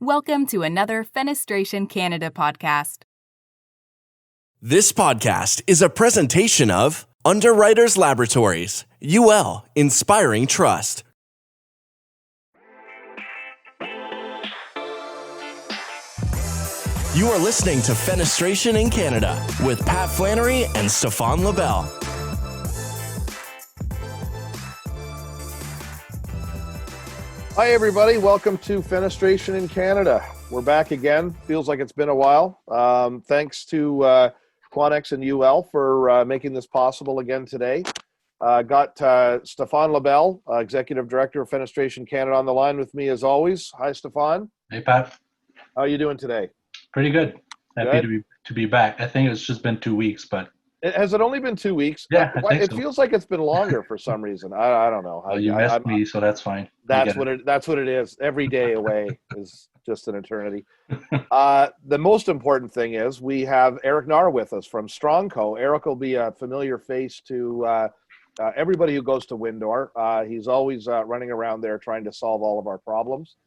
Welcome to another Fenestration Canada podcast. This podcast is a presentation of Underwriters Laboratories, UL, Inspiring Trust. You are listening to Fenestration in Canada with Pat Flannery and Stefan Labelle. Hi, everybody. Welcome to Fenestration in Canada. We're back again. Feels like it's been a while. Thanks to Quannex and UL for making this possible again today. Got Stefan Labelle, Executive Director of Fenestration Canada, on the line with me as always. Hi, Stefan. Hey, Pat. How are you doing today? Pretty good. Happy to be back. I think it's just been 2 weeks, but Has it only been 2 weeks? Yeah, I think it so. feels like it's been longer for some reason. I don't know. well, you missed me, so that's fine. That's what it is. Every day away is just an eternity. The most important thing is we have Erik Naar with us from Stronco. Erik will be a familiar face to everybody who goes to Windor. He's always running around there trying to solve all of our problems.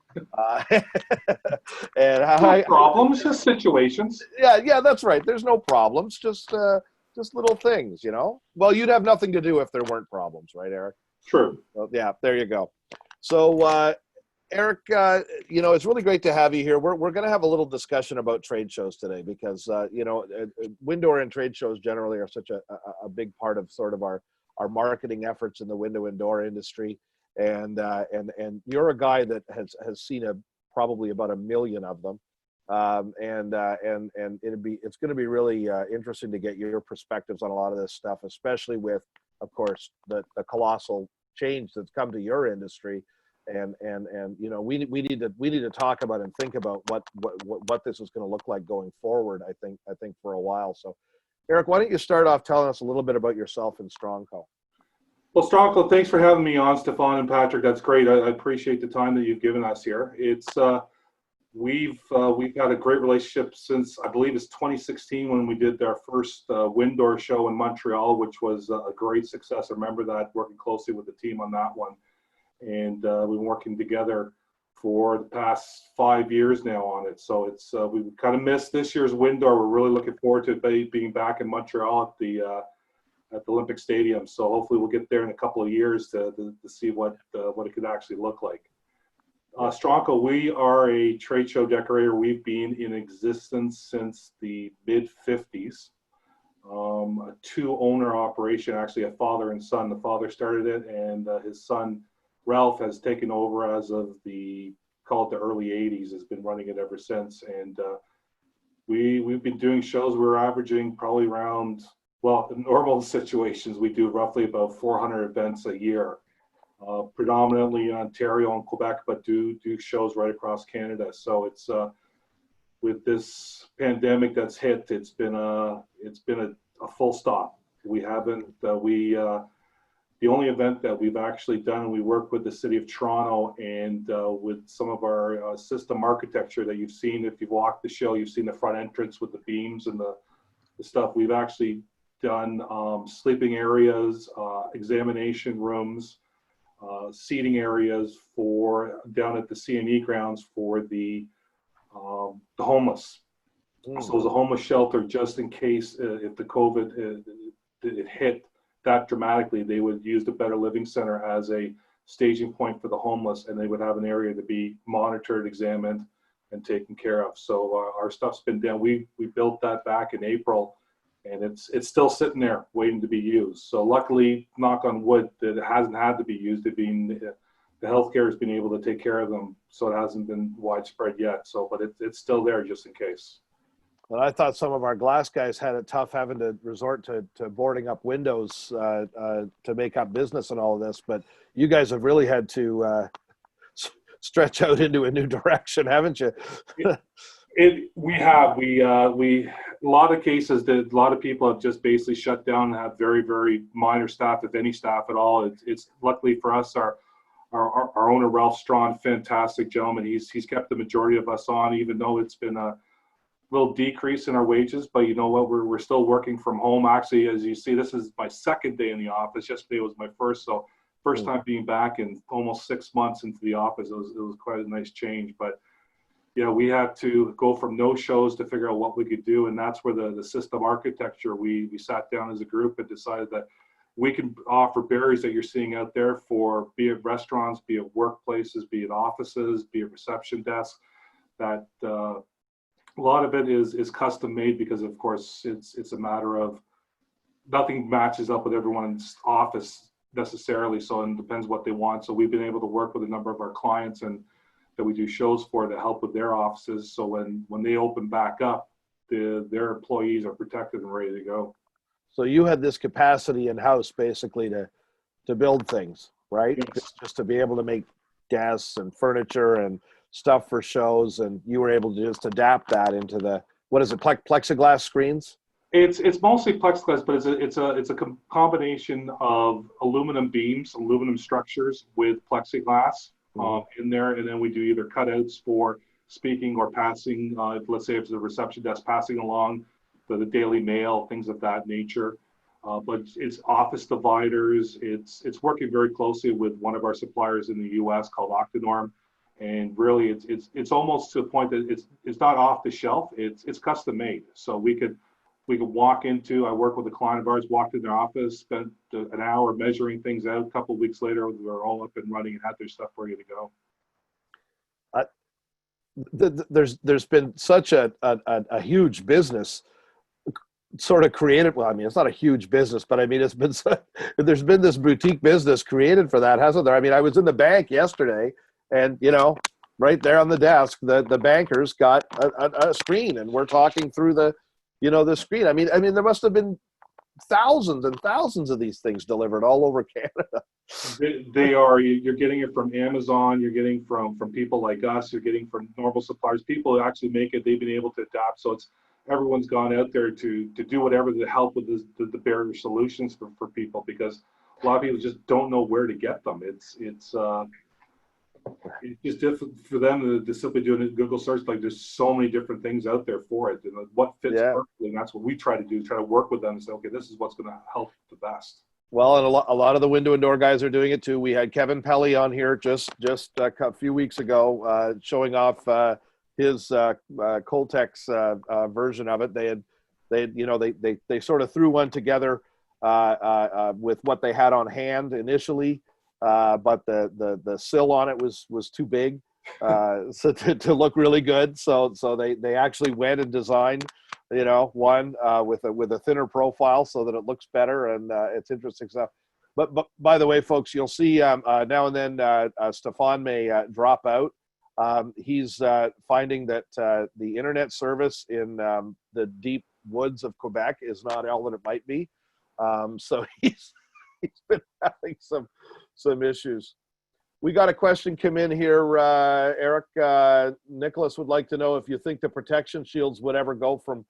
Problems, just situations. Yeah, that's right. There's no problems, just little things, you know. Well, you'd have nothing to do if there weren't problems, right, Erik? True. So, yeah, there you go. So, Erik, it's really great to have you here. We're going to have a little discussion about trade shows today because, Windor and trade shows generally are such a big part of sort of our marketing efforts in the window and door industry. And you're a guy that has seen probably about 1 million of them. It's going to be really interesting to get your perspectives on a lot of this stuff, especially with, of course, the colossal change that's come to your industry. And we need to talk about and think about what this is going to look like going forward. I think for a while. So, Erik, why don't you start off telling us a little bit about yourself and Stronco? Well, Stronco, thanks for having me on, Stefan and Patrick. That's great. I appreciate the time that you've given us here. It's we've had a great relationship since, I believe it's 2016 when we did our first Windor show in Montreal, which was a great success. I remember that, working closely with the team on that one. And we've been working together for the past 5 years now on it. So it's we've kind of missed this year's Windor. We're really looking forward to being back in Montreal at the Olympic Stadium. So hopefully we'll get there in a couple of years to see what it could actually look like. Stronco, we are a trade show decorator. We've been in existence since the mid-50s. A two-owner operation, actually a father and son. The father started it, and his son Ralph has taken over as of the early 80s, has been running it ever since. And we've been doing shows. We're averaging probably around, in normal situations, we do roughly about 400 events a year, predominantly in Ontario and Quebec, but do shows right across Canada. So it's with this pandemic that's hit, it's been a full stop. We haven't the only event that we've actually done, we work with the City of Toronto and with some of our system architecture that you've seen. If you've walked the show, you've seen the front entrance with the beams and the stuff. We've actually done sleeping areas, examination rooms, seating areas for down at the CME grounds for the homeless. So it was a homeless shelter just in case if the COVID it hit that dramatically, they would use the Better Living Center as a staging point for the homeless, and they would have an area to be monitored, examined, and taken care of. So our stuff's been done. We built that back in April, and it's still sitting there waiting to be used. So luckily, knock on wood, that it hasn't had to be used. The healthcare has been able to take care of them, so it hasn't been widespread yet. So, but it's still there just in case. Well, I thought some of our glass guys had it tough having to resort to boarding up windows to make up business and all of this, but you guys have really had to stretch out into a new direction, haven't you? We have. A lot of cases that a lot of people have just basically shut down and have very, very minor staff, if any staff at all. It's luckily for us, our owner, Ralph Strawn, fantastic gentleman. He's kept the majority of us on, even though it's been a little decrease in our wages, but you know what, we're still working from home. Actually, as you see, this is my second day in the office. Yesterday was my first, so first time being back in almost 6 months into the office. It was quite a nice change. But we had to go from no shows to figure out what we could do. And that's where the system architecture, we sat down as a group and decided that we can offer barriers that you're seeing out there for, be it restaurants, be it workplaces, be it offices, be it reception desks, that a lot of it is custom made, because of course it's a matter of nothing matches up with everyone's office necessarily. So it depends what they want. So we've been able to work with a number of our clients and that we do shows for to help with their offices. So when they open back up, their employees are protected and ready to go. So you had this capacity in-house basically to build things, right? Yes. Just to be able to make desks and furniture and stuff for shows, and you were able to just adapt that into the, what is it, plexiglass screens? It's mostly plexiglass, but it's a combination of aluminum beams, aluminum structures with plexiglass in there, and then we do either cutouts for speaking or passing. Let's say if it's a reception desk, passing along the Daily Mail, things of that nature. But it's office dividers. It's working very closely with one of our suppliers in the U.S. called Octanorm, and really it's almost to the point that it's not off the shelf. It's custom made. So we could walk into, I work with a client of ours, walked in their office, spent an hour measuring things out. A couple of weeks later, we were all up and running and had their stuff ready to go. There's been such a huge business sort of created. Well, I mean, it's not a huge business, but I mean, there's been this boutique business created for that, hasn't there? I mean, I was in the bank yesterday, and right there on the desk, the bankers got a screen, and we're talking through the screen. I mean, there must have been thousands and thousands of these things delivered all over Canada. They are. You're getting it from Amazon. You're getting from people like us. You're getting from normal suppliers. People who actually make it. They've been able to adapt. So everyone's gone out there to do whatever to help with the barrier solutions for people, because a lot of people just don't know where to get them. It's just different for them to simply do a Google search. Like, there's so many different things out there for it, and what fits perfectly. And that's what we try to do, try to work with them and say, okay, this is what's going to help the best. Well, and a lot of the window and door guys are doing it too. We had Kevin Pelly on here just a few weeks ago, showing off his Coltex version of it. They sort of threw one together with what they had on hand initially. But the sill on it was too big, so to look really good. So they actually went and designed, one with a thinner profile so that it looks better, and it's interesting stuff. But by the way, folks, you'll see now and then Stefan may drop out. He's finding that the internet service in the deep woods of Quebec is not all that it might be. So he's been having some issues. We got a question come in here, Erik. Nicholas would like to know if you think the protection shields would ever go from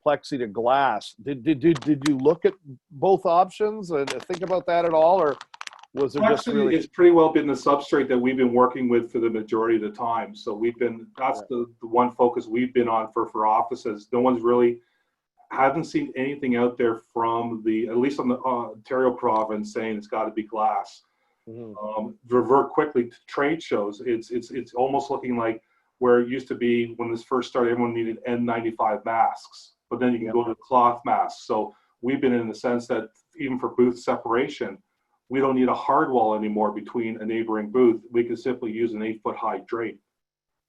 plexi to glass. Did you look at both options and think about that at all, or was it just really? It's pretty well been the substrate that we've been working with for the majority of the time. So that's the one focus we've been on for offices. No one's really haven't seen anything out there from at least on the Ontario province saying it's got to be glass. Revert quickly to trade shows. It's almost looking like where it used to be when this first started, everyone needed N95 masks, but then you can go to cloth masks. So we've been in the sense that even for booth separation, we don't need a hard wall anymore between a neighboring booth. We can simply use an 8-foot high drape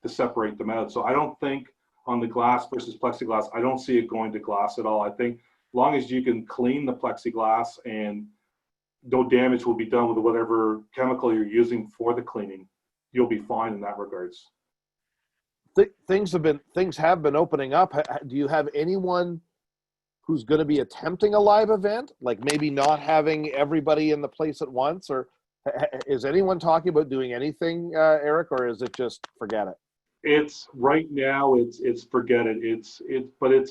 to separate them out. So I don't think on the glass versus plexiglass, I don't see it going to glass at all. I think as long as you can clean the plexiglass and no damage will be done with whatever chemical you're using for the cleaning, you'll be fine in that regards. Things have been opening up. Do you have anyone who's going to be attempting a live event, like maybe not having everybody in the place at once, or is anyone talking about doing anything, Erik, or is it just forget it? It's right now. It's forget it. But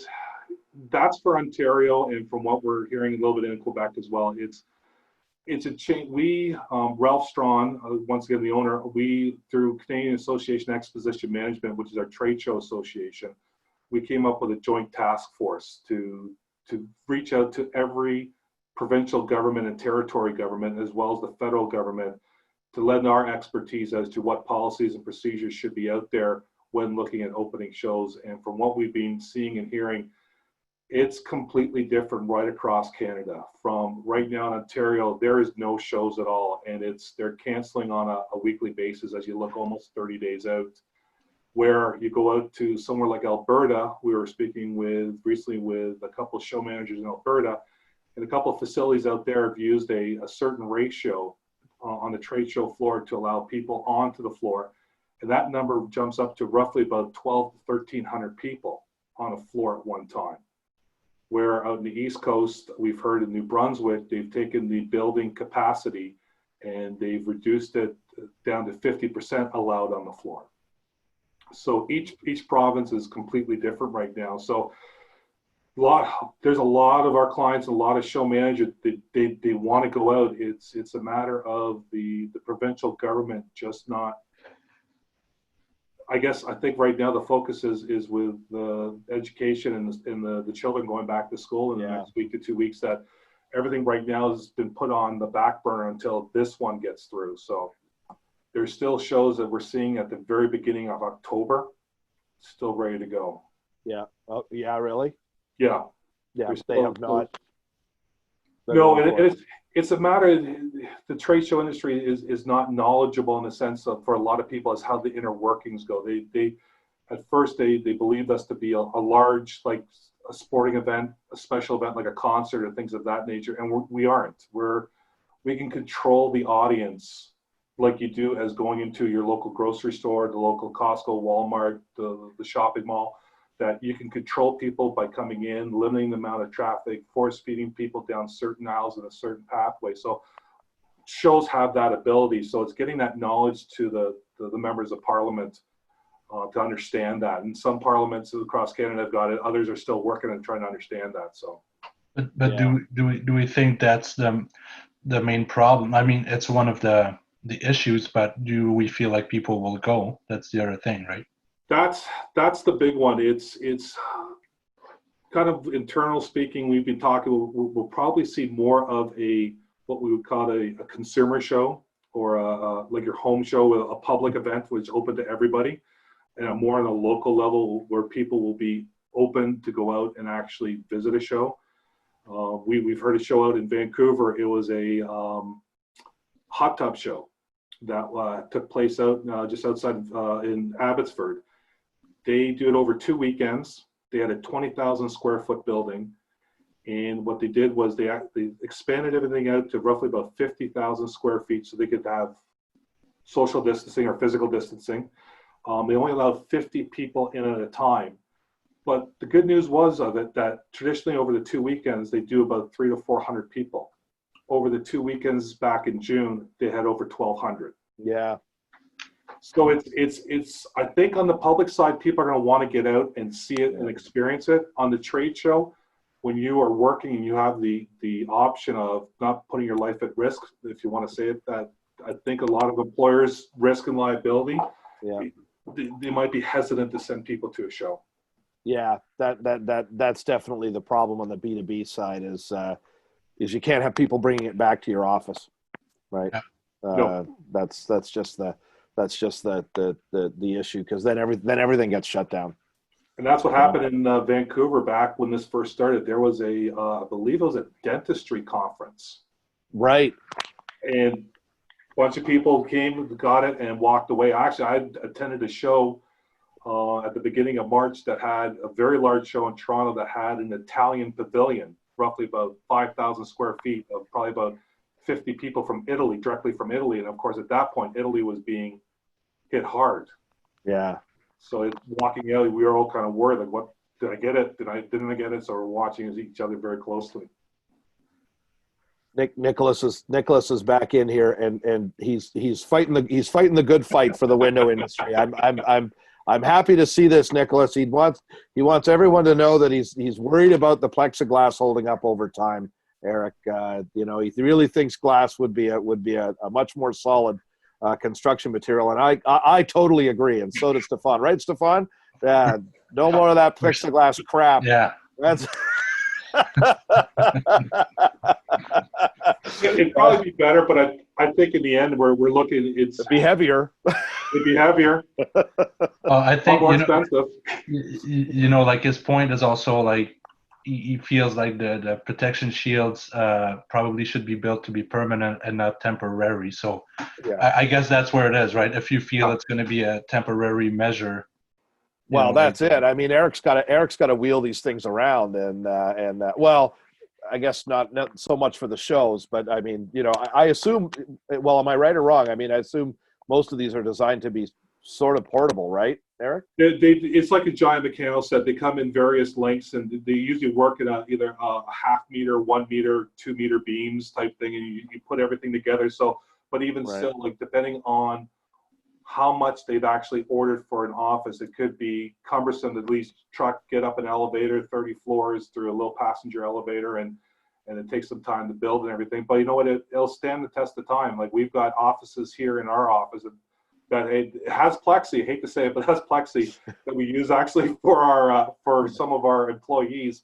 that's for Ontario, and from what we're hearing a little bit in Quebec as well. It's a change. We, Ralph Strawn, once again the owner, we through Canadian Association Exposition Management, which is our trade show association, we came up with a joint task force to reach out to every provincial government and territory government, as well as the federal government, to lend our expertise as to what policies and procedures should be out there when looking at opening shows. And from what we've been seeing and hearing, it's completely different right across Canada. From right now in Ontario, there is no shows at all, and they're canceling on a weekly basis as you look almost 30 days out. Where you go out to somewhere like Alberta, we were speaking recently with a couple of show managers in Alberta, and a couple of facilities out there have used a certain ratio on the trade show floor to allow people onto the floor, and that number jumps up to roughly about 12 to 1,300 people on a floor at one time. Where out in the East Coast, we've heard in New Brunswick, they've taken the building capacity and they've reduced it down to 50% allowed on the floor. So each province is completely different right now. So there's a lot of our clients, a lot of show managers, they want to go out. It's a matter of the provincial government just not. I think right now the focus is with the education and the children going back to school in the next week to 2 weeks, that everything right now has been put on the back burner until this one gets through. So there's still shows that we're seeing at the very beginning of October, still ready to go. Yeah. Oh, yeah, really? Yeah. Yeah, they have not. No, and it's a matter, the trade show industry is not knowledgeable in the sense of, for a lot of people, is how the inner workings go. They at first they believed us to be a large, like a sporting event, a special event like a concert or things of that nature, and we aren't. We can control the audience like you do as going into your local grocery store, the local Costco, Walmart, the shopping mall. That you can control people by coming in, limiting the amount of traffic, force feeding people down certain aisles in a certain pathway. So shows have that ability. So it's getting that knowledge to the members of parliament to understand that. And some parliaments across Canada have got it. Others are still working and trying to understand that. So, but do we think that's the main problem? I mean, it's one of the issues, but do we feel like people will go? That's the other thing, right? That's the big one. It's kind of internal speaking. We've been talking. We'll probably see more of what we would call a consumer show, or like your home show, a public event which is open to everybody, and more on a local level where people will be open to go out and actually visit a show. We've heard a show out in Vancouver. It was a hot tub show that took place out just outside in Abbotsford. They do it over 2 weekends. They had a 20,000 square foot building. And what they did was they expanded everything out to roughly about 50,000 square feet so they could have social distancing or physical distancing. They only allowed 50 people in at a time. But the good news was of it that traditionally over the 2 weekends, they do about 300 to 400 people. Over the 2 weekends back in June, they had over 1,200. Yeah. So it's I think on the public side, people are going to want to get out and see it and experience it. On the trade show, when you are working and you have the option of not putting your life at risk, if you want to say it, that I think a lot of employers risk and liability. Yeah. They might be hesitant to send people to a show. Yeah, that's definitely the problem on the B2B side is you can't have people bringing it back to your office, right? Yeah. No. That's just the issue, because then everything gets shut down. And that's what happened in Vancouver back when this first started. There was I believe it was a dentistry conference. Right. And a bunch of people came, got it, and walked away. Actually, I attended a show at the beginning of March that had a very large show in Toronto that had an Italian pavilion, roughly about 5,000 square feet, of probably about 50 people from Italy, directly from Italy. And of course, at that point, Italy was being hit hard. Yeah. So walking out, we were all kind of worried, like, what, did I get it? Didn't I get it? So we're watching each other very closely. Nicholas is back in here, and he's fighting the good fight for the window industry. I'm happy to see this, Nicholas. He wants everyone to know that he's worried about the plexiglass holding up over time. Erik, he really thinks glass would be a much more solid construction material, and I totally agree, and so does Stefan. Right, Stefan? No more of that plexiglass crap. Yeah. That's. It'd probably be better, but I think in the end we're looking. It'd be heavier. It'd be heavier, I a lot think more expensive. like his point is also like he feels like the protection shields probably should be built to be permanent and not temporary. So Yeah. I guess that's where it is, right? If you feel it's going to be a temporary measure, Well, that's it. I mean, Eric's got to wheel these things around, and well, I guess not so much for the shows, but I mean, I assume. Well, am I right or wrong? I mean, I assume most of these are designed to be sort of portable, right, Eric? It's like a giant mechanical set. They come in various lengths, and they usually work in either a half meter, 1 meter, 2 meter beams type thing, and you put everything together. So, but even Right. still, like depending on how much they've actually ordered for an office, it could be cumbersome to at least get up an elevator 30 floors through a little passenger elevator, and it takes some time to build and everything. But you know what? It'll stand the test of time. Like we've got offices here in our office that it has plexi. I hate to say it, but it has plexi that we use actually for our for some of our employees.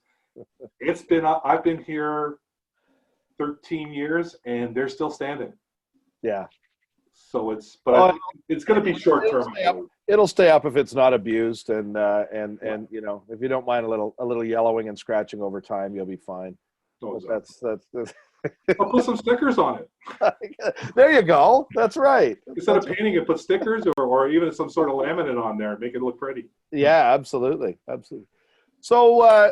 I've been here 13 years and they're still standing. Yeah. So it's going to be short term. It'll stay up if it's not abused, and if you don't mind a little yellowing and scratching over time, you'll be fine. That's I'll put some stickers on it. There you go. That's right. Instead of painting it, put stickers or even some sort of laminate on there, make it look pretty. Yeah, absolutely. So,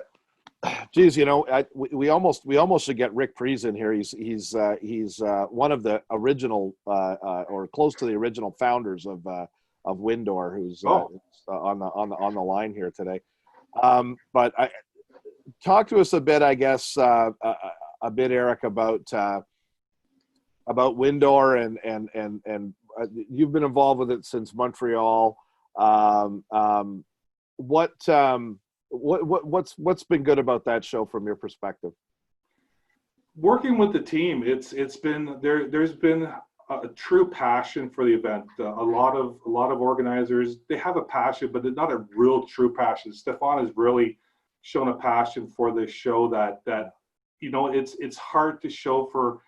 geez, we almost should get Rick Prees in here. He's one of the original or close to the original founders of Windor, who's on the line here today. But talk to us a bit, I guess, Eric, about Windor and you've been involved with it since Montreal. What's been good about that show from your perspective? Working with the team, it's been there's been a true passion for the event. A lot of organizers, they have a passion, but they're not a real true passion. Stefan has really shown a passion for this show that it's hard to show for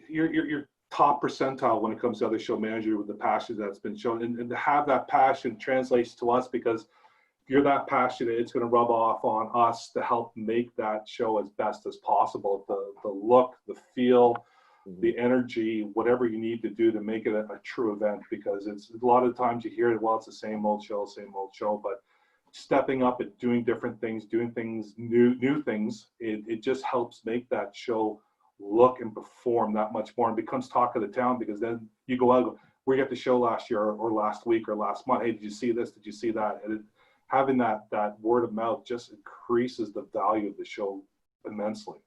your top percentile when it comes to other show manager with the passion that's been shown, and to have that passion translates to us, because if you're that passionate, it's going to rub off on us to help make that show as best as possible. The look, the feel, the energy, whatever you need to do to make it a true event, because it's a lot of times you hear it, well, it's the same old show, but stepping up and doing different things, doing things, new things, it just helps make that show look and perform that much more, and becomes talk of the town, because then you go out, we got the show last year or last week or last month, hey, did you see this, did you see that? And having that word of mouth just increases the value of the show immensely.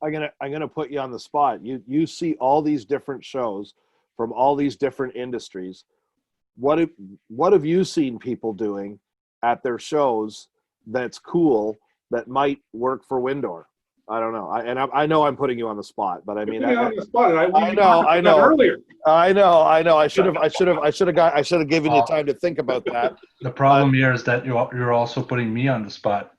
I'm gonna put you on the spot. You see all these different shows from all these different industries. What have you seen people doing at their shows that's cool, that might work for Windor? I don't know. I know I'm putting you on the spot, but I mean, I know. Earlier. I know. I should have given you time to think about that. The problem here is that you're also putting me on the spot.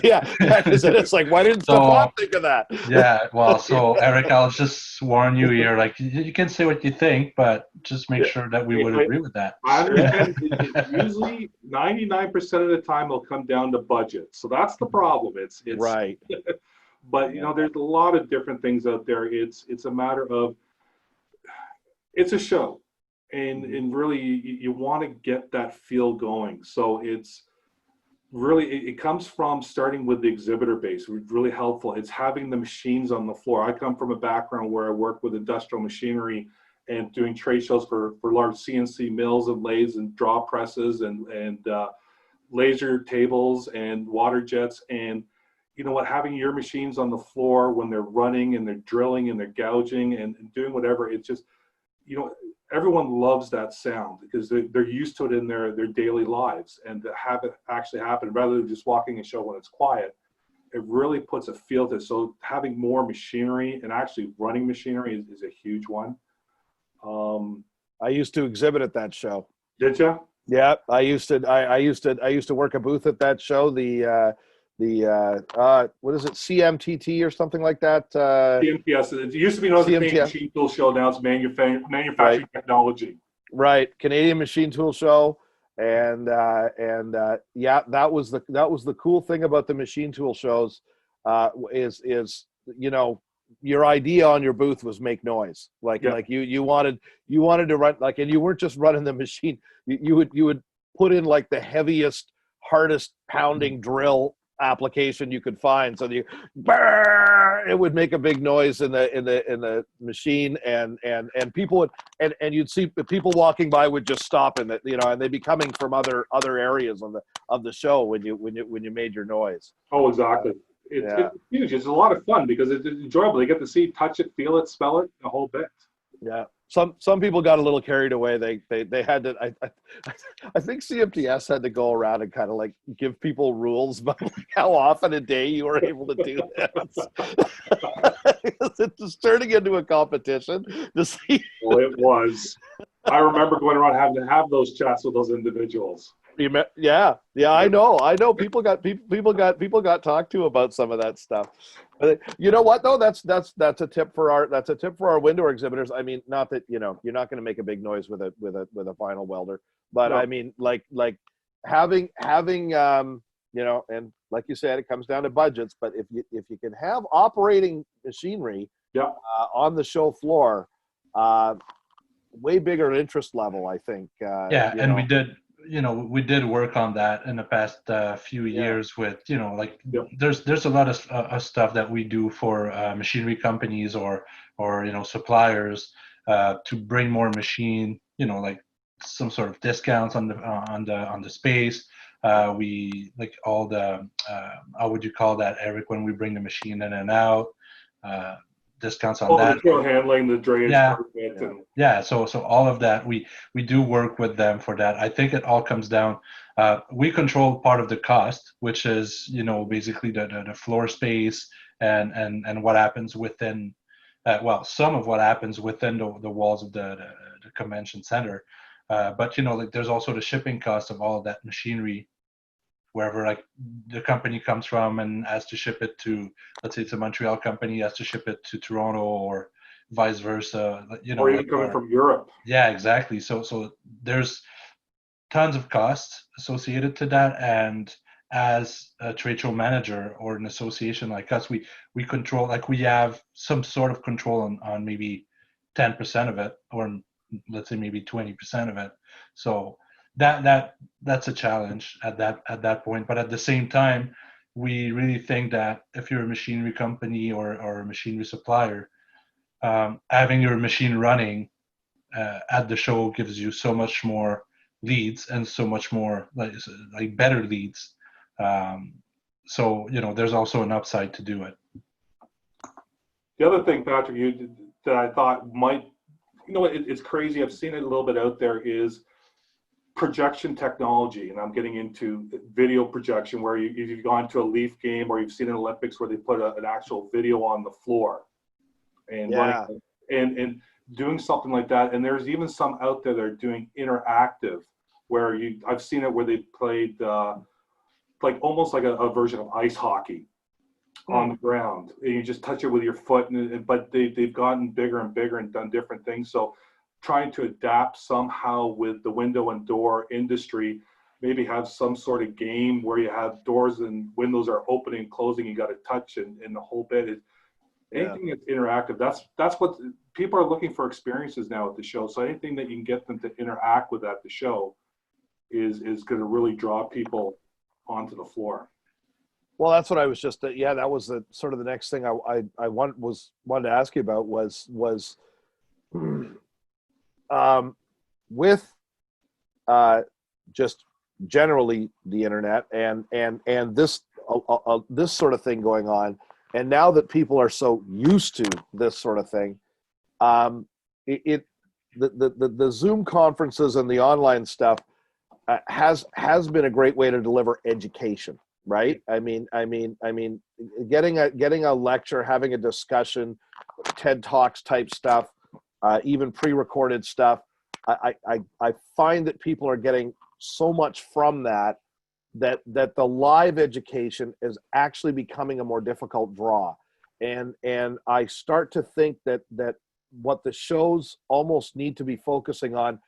Yeah, because it's like, why didn't Stefan think of that? Yeah, well, so Eric, I'll just warn you here. Like, you can say what you think, but just make sure that we would agree with that. I understand. Usually, 99% of the time, it'll come down to budget. So that's the problem. It's right. But there's a lot of different things out there. It's a matter of, it's a show. And really, you want to get that feel going. So it's really, it comes from starting with the exhibitor base. It's really helpful. It's having the machines on the floor. I come from a background where I work with industrial machinery and doing trade shows for large CNC mills and lathes and draw presses and laser tables and water jets. And you know what, having your machines on the floor when they're running and they're drilling and they're gouging and doing whatever, it's just, everyone loves that sound because they're used to it in their daily lives, and to have it actually happen rather than just walking a show when it's quiet, it really puts a feel to it. So having more machinery and actually running machinery is a huge one. I used to exhibit at that show. Did you? Yeah, I used to work a booth at that show. The what is it, CMTT or something like that? CMTS. It used to be known as the Canadian CMTS, Machine Tool Show. Now it's right? manufacturing technology. Right, Canadian Machine Tool Show, and yeah, that was the cool thing about the machine tool shows, is your idea on your booth was make noise, like you wanted to run, like, and you weren't just running the machine, you would put in like the heaviest, hardest pounding drill application you could find, so it would make a big noise in the machine, and people would, and you'd see people walking by would just stop, and and they'd be coming from other areas of the show when you made your noise. Oh, exactly. It's huge. It's a lot of fun because it's enjoyable. They get to see, touch it, feel it, smell it, the whole bit. Yeah. Some people got a little carried away. They had to. I think CMTS had to go around and kind of like give people rules about like how often a day you were able to do this. It's just turning into a competition to see. Well, it was. I remember going around having to have those chats with those individuals. Yeah. I know. People got talked to about some of that stuff. But you know what though? That's a tip for our window exhibitors. I mean, not that you're not going to make a big noise with a vinyl welder, but no. I mean, like having and like you said, it comes down to budgets. But if you can have operating machinery, on the show floor, way bigger interest level, I think. We did work on that in the past few years with, there's a lot of stuff that we do for machinery companies or suppliers to bring more machine, like some sort of discounts on the space. We like all the how would you call that, Eric, when we bring the machine in and out, discounts on that. The material handling, the drayage. So all of that, we do work with them for that. I think it all comes down, we control part of the cost, which is basically the floor space and what happens within some of what happens within the walls of the convention center, but like there's also the shipping cost of all of that machinery wherever like the company comes from and has to ship it to, let's say it's a Montreal company, has to ship it to Toronto or vice versa, or even coming from Europe. Yeah, exactly. So there's tons of costs associated to that, and as a trade show manager or an association like us, we control, like we have some sort of control on maybe 10% of it, or let's say maybe 20% of it. So that's a challenge at that point. But at the same time, we really think that if you're a machinery company or a machinery supplier, having your machine running at the show gives you so much more leads and so much more like better leads. So there's also an upside to do it. The other thing, Patrick, that I thought might, it's crazy. I've seen it a little bit out there, is projection technology, and I'm getting into video projection, where you've gone to a Leaf game or you've seen an Olympics where they put an actual video on the floor and and doing something like that. And there's even some out there that are doing interactive, where I've seen it where they played like almost like a version of ice hockey on the ground, and you just touch it with your foot, but they've gotten bigger and bigger and done different things. So trying to adapt somehow with the window and door industry, maybe have some sort of game where you have doors and windows are opening and closing, you got to touch and the whole bit. Anything that's interactive, that's what people are looking for, experiences now at the show. So anything that you can get them to interact with at the show is going to really draw people onto the floor. Well, that's what I was just, that was the sort of the next thing I wanted to ask you about was with just generally the internet and this this sort of thing going on, and now that people are so used to this sort of thing, the Zoom conferences and the online stuff has been a great way to deliver education, right? I mean, getting a lecture, having a discussion, TED Talks type stuff, even pre-recorded stuff. I find that people are getting so much from that that the live education is actually becoming a more difficult draw, and I start to think that what the shows almost need to be focusing on,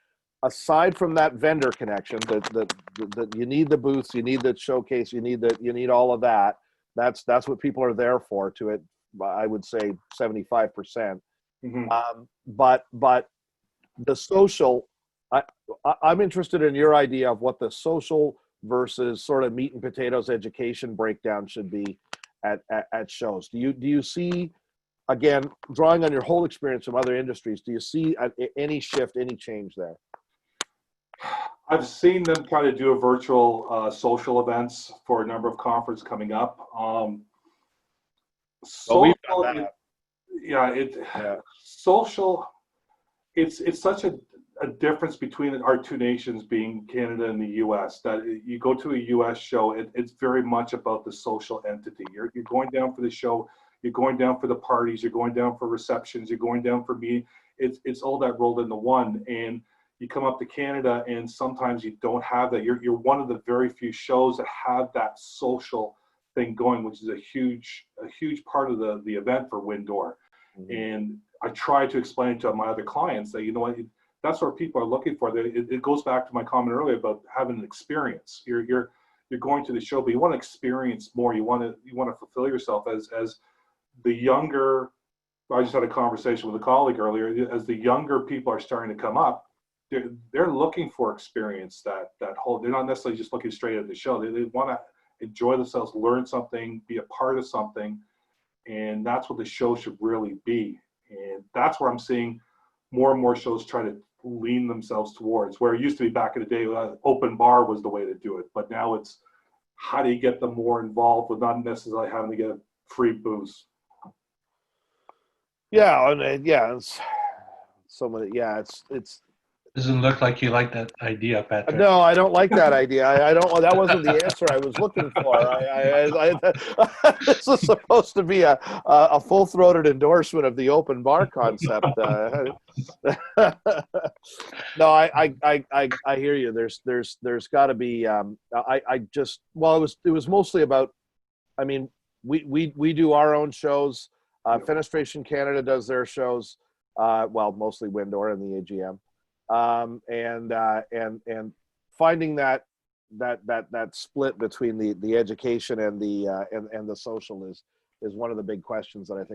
aside from that vendor connection, that you need the booths, you need the showcase, you need all of that. That's what people are there for. To it, I would say 75%. But the social, I'm interested in your idea of what the social versus sort of meat and potatoes education breakdown should be at shows. Do you see, again, drawing on your whole experience from other industries, do you see any shift, any change there? I've seen them try to do a virtual social events for a number of conferences coming up. We've Social, done that. yeah. Social, it's such a difference between our two nations, being Canada and the US, that you go to a US show, it's very much about the social entity. You're going down for the show, you're going down for the parties, you're going down for receptions, you're going down for meeting. It's all that rolled into one. And you come up to Canada and sometimes you don't have that. You're one of the very few shows that have that social thing going, which is a huge part of the event for Windor. And I try to explain to my other clients that, you know what, that's what people are looking for. It goes back to my comment earlier about having an experience. You're going to the show, but you want to experience more. You want to fulfill yourself as the younger. I just had a conversation with a colleague earlier. As the younger people are starting to come up, they're looking for experience. That whole, they're not necessarily just looking straight at the show. They want to enjoy themselves, learn something, be a part of something, and that's what the show should really be. And that's where I'm seeing more and more shows try to lean themselves towards, where it used to be back in the day, open bar was the way to do it. But now it's, how do you get them more involved with not necessarily having to get free booze? Yeah, and it's so many. Yeah, it's. Doesn't look like you like that idea, Patrick. No, I don't like that idea. I don't. That wasn't the answer I was looking for. This is supposed to be a full-throated endorsement of the open bar concept. No, I hear you. There's got to be. It was mostly about. I mean, we do our own shows. Fenestration Canada does their shows. Mostly Windor and the AGM. And finding that split between the education and the social is one of the big questions that I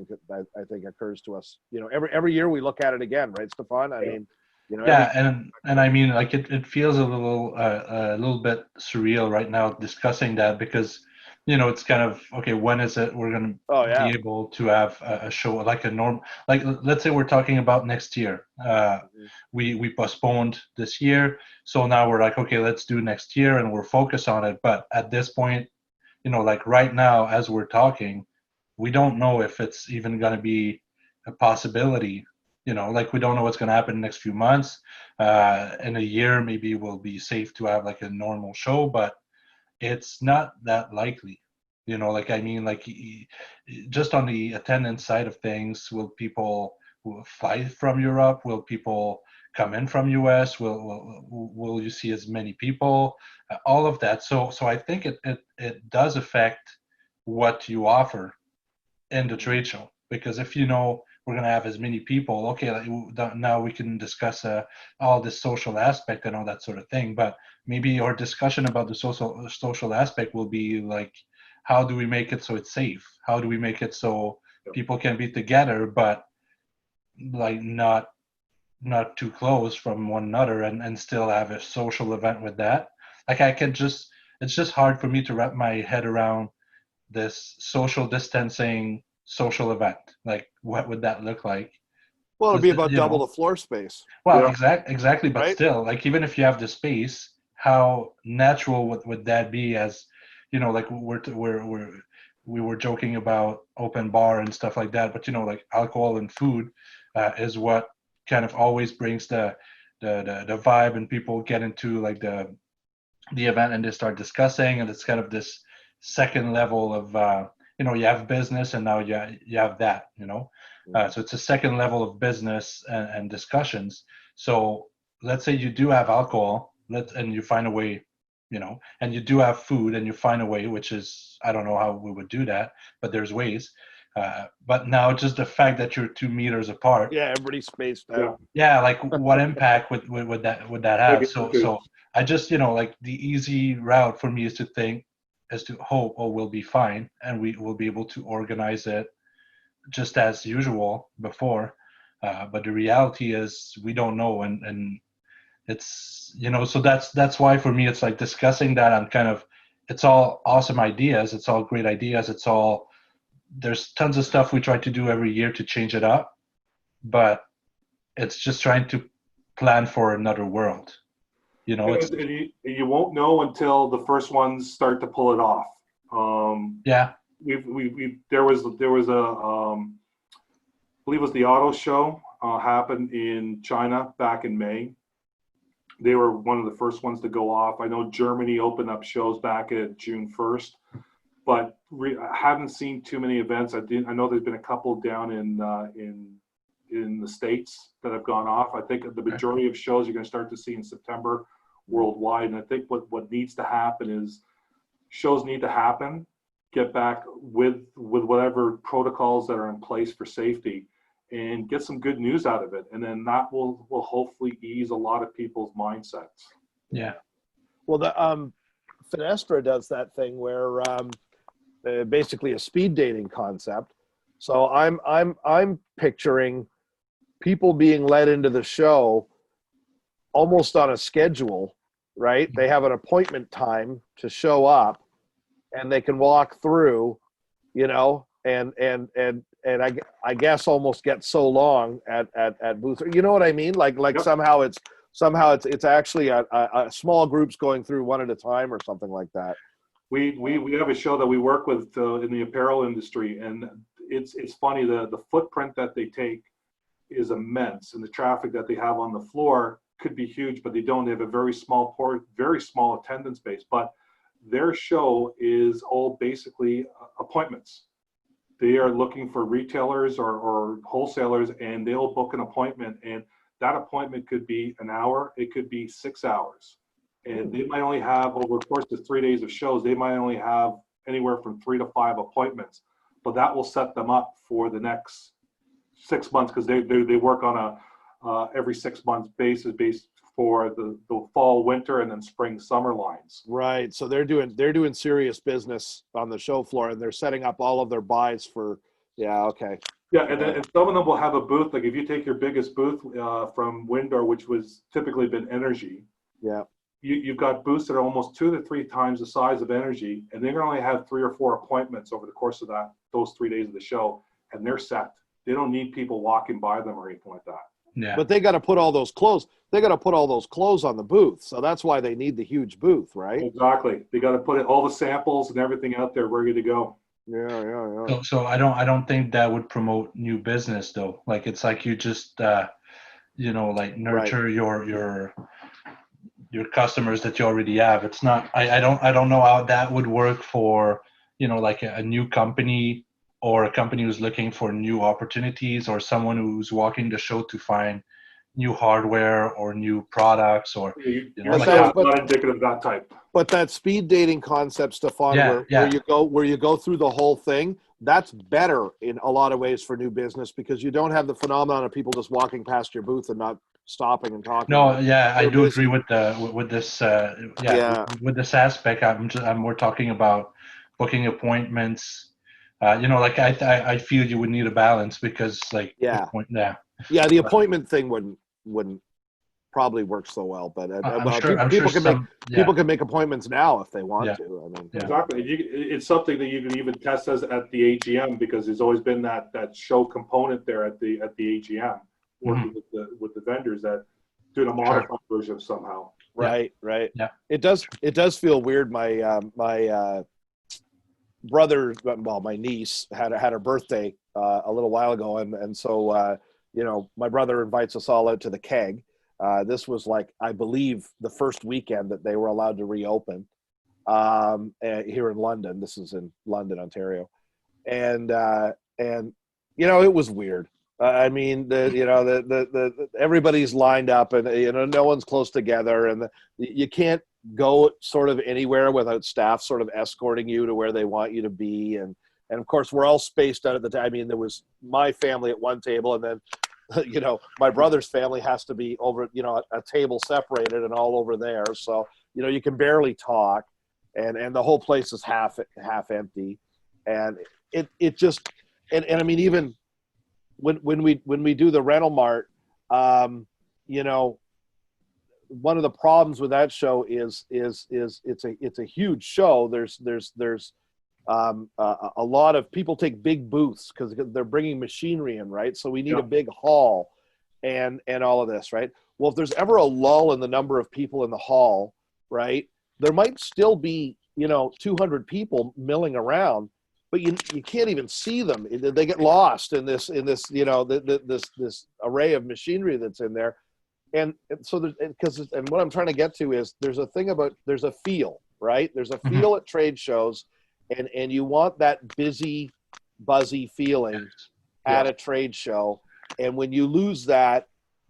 think occurs to us. You know, every year we look at it again, right, Stefan? I mean, you know. Yeah, and I mean, like it feels a little bit surreal right now discussing that, because you know, it's kind of, okay, when is it we're going to be able to have a show like a norm, like let's say we're talking about next year. We postponed this year, so now we're like, okay, let's do next year, and we're focused on it. But at this point, you know, like right now as we're talking, we don't know if it's even going to be a possibility. You know, like we don't know what's going to happen in the next few months. In a year, maybe we'll be safe to have like a normal show, but it's not that likely. You know, like, I mean, like just on the attendance side of things, will people fly from Europe? Will people come in from US? Will you see as many people? All of that. So I think it does affect what you offer in the trade show, because if you know we're going to have as many people, okay, now we can discuss all this social aspect and all that sort of thing. But maybe our discussion about the social aspect will be like, how do we make it so it's safe? How do we make it so people can be together, but like not too close from one another, and still have a social event with that? Like it's just hard for me to wrap my head around this social distancing social event. Like, what would that look like? Well, it'd be about double the floor space. Well, exactly. But right? Still, like, even if you have the space, how natural would that be? As you know, like we were joking about open bar and stuff like that, but you know, like alcohol and food is what kind of always brings the vibe, and people get into like the event and they start discussing, and it's kind of this second level of you know, you have business and now you have that, you know. So it's a second level of business and discussions. So let's say you do have alcohol, and you find a way and you do have food and you find a way, which is, I don't know how we would do that, but there's ways. But now just the fact that you're 2 meters apart, Yeah, everybody's spaced out. yeah, like what impact would that have? Maybe So I just, like the easy route for me is to hope, oh, we'll be fine and we will be able to organize it just as usual before. But the reality is we don't know, and it's, so that's why for me it's like discussing that. I'm kind of, it's all awesome ideas, it's all great ideas, there's tons of stuff we try to do every year to change it up, but it's just trying to plan for another world. It's, and you won't know until the first ones start to pull it off. yeah. There was a I believe it was the auto show happened in China back in May. They were one of the first ones to go off. I know Germany opened up shows back at June 1st, but I haven't seen too many events. I know there's been a couple down in the States that have gone off. I think the majority of shows you're going to start to see in September worldwide. And I think what needs to happen is shows need to happen, get back with whatever protocols that are in place for safety, and get some good news out of it. And then that will hopefully ease a lot of people's mindsets. Yeah. Well, the Fenestra does that thing where basically a speed dating concept. So I'm picturing people being led into the show almost on a schedule, right? They have an appointment time to show up, and they can walk through, and I guess almost get so long at booth. You know what I mean? Like Yep. somehow it's actually a small groups going through one at a time or something like that. We have a show that we work with in the apparel industry, and it's funny, the footprint that they take is immense, and the traffic that they have on the floor could be huge, but they have a very small attendance base. But their show is all basically appointments. They are looking for retailers or wholesalers, and they'll book an appointment, and that appointment could be an hour, it could be 6 hours. And they might only have, over the course of 3 days of shows, they might only have anywhere from 3 to 5 appointments. But that will set them up for the next 6 months, because they work on a every 6 months basis based for the fall, winter, and then spring, summer lines. Right. So they're doing serious business on the show floor, and they're setting up all of their buys for. Yeah. Okay. Yeah, and some of them will have a booth. Like if you take your biggest booth from Windor, which was typically been Energy. Yeah. You've got booths that are almost 2 to 3 times the size of Energy, and they're going to only have 3 or 4 appointments over the course of those 3 days of the show, and they're set. They don't need people walking by them or anything like that. Yeah. But they got to put all those clothes. They got to put all those clothes on the booth. So that's why they need the huge booth, right? Exactly. They got to put all the samples and everything out there ready to go. Yeah. So I don't think that would promote new business though. Like it's like you just like nurture your customers that you already have. It's not. I don't know how that would work for like a new company, or a company who's looking for new opportunities, or someone who's walking the show to find new hardware or new products, or You're like not indicative of that type. But that speed dating concept, Stefan, where you go through the whole thing, that's better in a lot of ways for new business, because you don't have the phenomenon of people just walking past your booth and not stopping and talking. No, yeah, I do agree with this. With this aspect, I'm more talking about booking appointments. Like I feel you would need a balance, because like the appointment thing wouldn't probably work so well, but people can make appointments now if they want to. I mean, exactly. It's something that you can even test as at the AGM, because there's always been that show component there at the AGM, working with the vendors that do a modified version somehow. Right. Yeah. It does feel weird. My brother, well, my niece had her birthday a little while ago, and so my brother invites us all out to the keg. This was like, I believe, the first weekend that they were allowed to reopen here in London. This is in London, Ontario, and it was weird. I mean, the everybody's lined up, and no one's close together, and you can't go sort of anywhere without staff sort of escorting you to where they want you to be. And of course, we're all spaced out at the time. I mean, there was my family at one table, and then, my brother's family has to be over, a table separated and all over there. So, you can barely talk, and the whole place is half empty. And it just, and I mean, even when we do the rental mart, one of the problems with that show is it's a huge show. There's a lot of people take big booths because they're bringing machinery in, right? So we need a big hall and all of this, right? Well, if there's ever a lull in the number of people in the hall, right, there might still be 200 people milling around, but you can't even see them. They get lost in this this array of machinery that's in there. And so and what I'm trying to get to is there's a feel, right? There's a feel at trade shows, and you want that busy, buzzy feeling at a trade show. And when you lose that,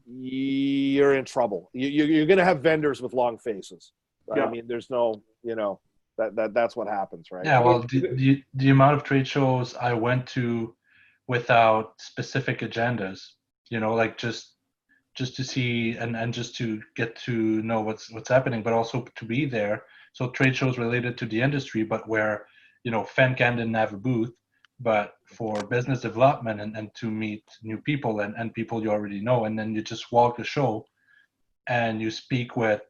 you're in trouble. You're going to have vendors with long faces. Right? I mean, there's no, that's what happens, right? Yeah, well, the amount of trade shows I went to without specific agendas, like just to see and just to get to know what's happening, but also to be there. So trade shows related to the industry, but where, Fencan didn't have a booth, but for business development and to meet new people and people you already know. And then you just walk the show and you speak with,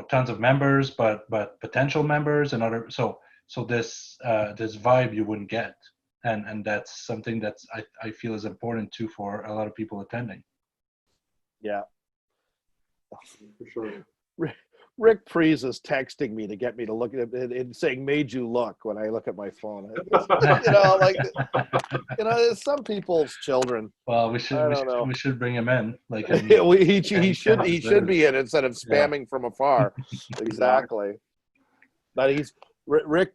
tons of members, but potential members and other. So this vibe you wouldn't get. And that's something that's I feel is important too for a lot of people attending. Yeah. For sure. Rick Prees is texting me to get me to look at it and saying, "Made you look," when I look at my phone. Some people's children. Well, we should bring him in. Like he should be in instead of spamming from afar. Exactly. But Rick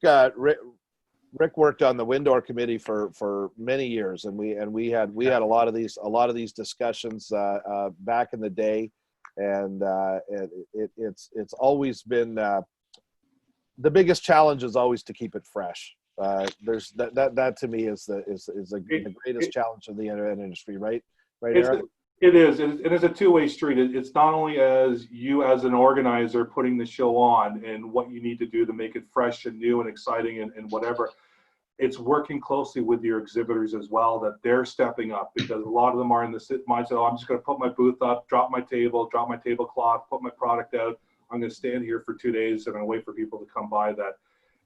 worked on the Windor committee for many years, and we had a lot of these discussions back in the day. And it's always been the biggest challenge is always to keep it fresh. There's that to me is the greatest challenge of the industry, right, Erik? It is, and it's a two-way street. It's not only as you as an organizer putting the show on and what you need to do to make it fresh and new and exciting and whatever. It's working closely with your exhibitors as well, that they're stepping up, because a lot of them are in the mindset, I'm just going to put my booth up, drop my tablecloth, put my product out. I'm going to stand here for 2 days and I'm going to wait for people to come by. That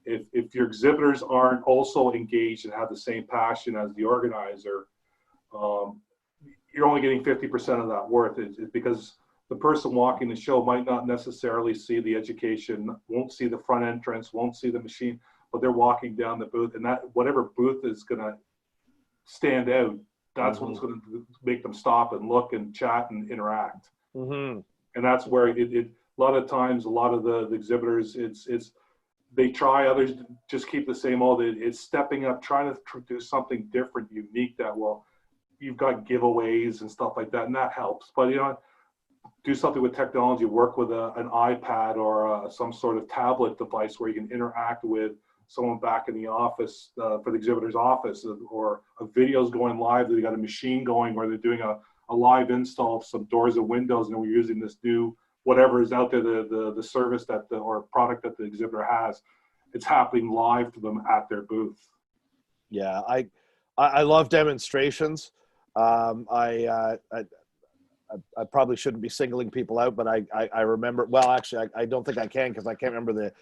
if your exhibitors aren't also engaged and have the same passion as the organizer, you're only getting 50% of that worth. It's because the person walking the show might not necessarily see the education, won't see the front entrance, won't see the machine, but they're walking down the booth, and that whatever booth is going to stand out, that's what's going to make them stop and look and chat and interact. And that's where it a lot of times, a lot of the exhibitors, it's they try, others just keep the same old. It's stepping up, trying to do something different, unique, that you've got giveaways and stuff like that, and that helps. But do something with technology, work with an iPad or some sort of tablet device where you can interact with someone back in the office, for the exhibitor's office, or a video's going live, they got a machine going where they're doing a live install of some doors and windows, and we're using this new whatever is out there, the service or product that the exhibitor has. It's happening live to them at their booth. Yeah, I love demonstrations. I probably shouldn't be singling people out, but I remember, well, actually, I don't think I can, because I can't remember the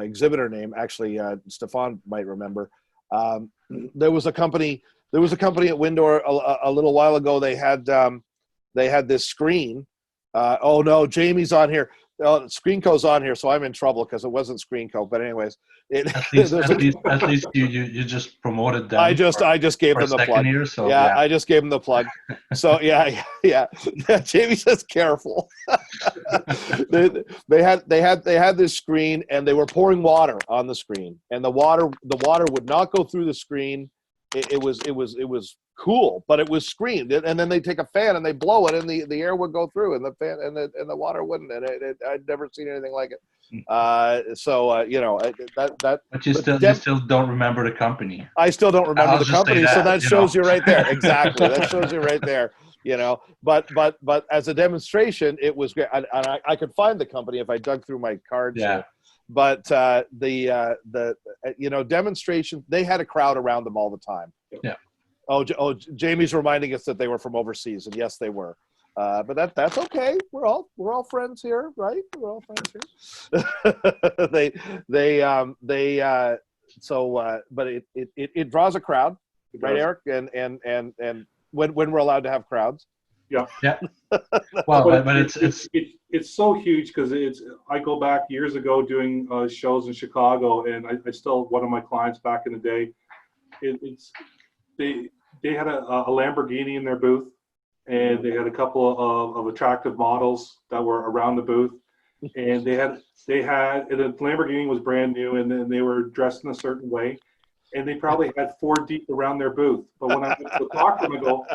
exhibitor name. Actually, Stefan might remember. There was a company at Windor a little while ago. They had this screen. Oh no, Jamie's on here. Screenco's on here, so I'm in trouble because it wasn't Screenco. But anyways, at least you just promoted them. I just gave them the plug. Here, so, I just gave them the plug. So yeah. Jamie says careful. they had this screen, and they were pouring water on the screen, and the water would not go through the screen. it was cool, but it was screened. And then they take a fan and they blow it, and the air would go through, and the fan and the water wouldn't. And I'd never seen anything like it. That. But you still don't remember the company. I still don't remember I'll the just say company, so that you shows know. you right there. Exactly, that shows you right there. But as a demonstration, it was great, and I could find the company if I dug through my cards Yeah. here. But the demonstration, they had a crowd around them all the time. Yeah. Oh, Jamie's reminding us that they were from overseas, and yes, they were. But that's okay. We're all friends here, right? We're all friends here. But it draws a crowd, right, Eric? And when we're allowed to have crowds. Yeah. Yeah. Well, but it's so huge because I go back years ago doing shows in Chicago, and I still, one of my clients back in the day, they had a Lamborghini in their booth, and they had a couple of attractive models that were around the booth, and they had and the Lamborghini was brand new, and then they were dressed in a certain way, and they probably had 4 deep around their booth. But when I went to talk to them, I go,